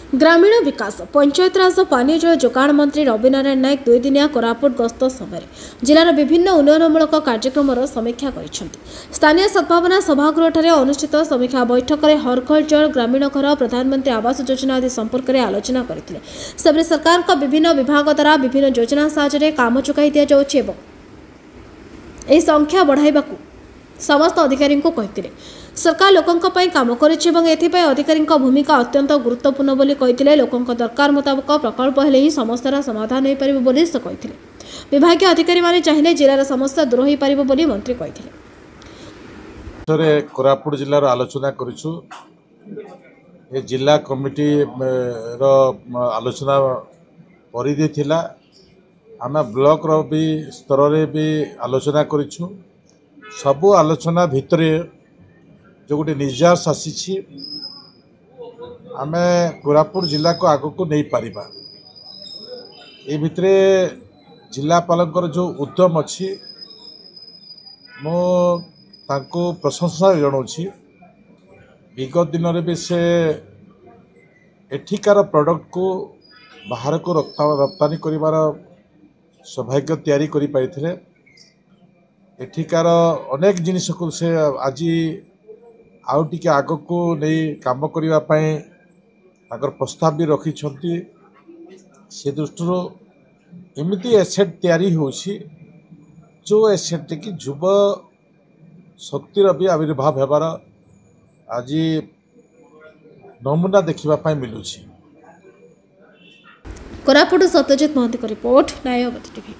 ग्रामीण विकास पंचायतराज पानी जल जोगाण मंत्री रविनारायण नायक दुई दिनिया कोरापुट गस्त समय जिलार विभिन्न उन्नयनमूलक कार्यक्रम समीक्षा करिसेंति। स्थानीय सद्भावना सभागृह अनुष्ठित समीक्षा बैठक में हर घर जल ग्रामीण घर प्रधानमंत्री आवास योजना आदि संपर्क में आलोचना करते। सेबरे सरकार का विभिन्न विभाग द्वारा विभिन्न योजना साहाय्य काम जोगाई दि जाउछि एवं एही संख्या बढ़ाइबाकू समस्त अधिकारी को कहते। सरकार लोकों पर काम कर अधिकारी भूमिका अत्यंत गुरुत्वपूर्ण बोली कहते। लोकों दरकार मुताबक प्रकल्प हेले ही समस्यार समाधान हो पारिबो बोली से कहते। विभागीय अधिकारी माने चाहिए जिलार समस्या दूर हो पारिबो बोली मंत्री कहते। कोरापुट जिलार आलोचना करिछु ए जिला कमिटी रो आलोचना परिधि थिला। आम ब्लॉक रो भी स्तर रे भी आलोचना करिछु। सबु आलोचना भितर जो गोटे निर्यास आसी आम कोरापुट जिला को आग को नहीं पारिबा। ए भितरे जिलापाल जो उद्यम अच्छी मो तांको प्रशंसा जनाऊँगी। विगत दिन में भी से एठिकार प्रोडक्ट को बाहर को रप्तानी करिवार सौभाग्य तैयारी करि पारिथिले। एठिकार अनेक जिनिस को से आज आउ टिके आग को नहीं काम करने प्रस्ताव भी रखी। से दृष्टि एमती एसेट तैयारी होछि जो एसेट की युव शक्तिर भी आविर्भाव होबार आज नमूना देखा मिलूँ। Koraput Satyajit Mahanty report, Nyayavati TV.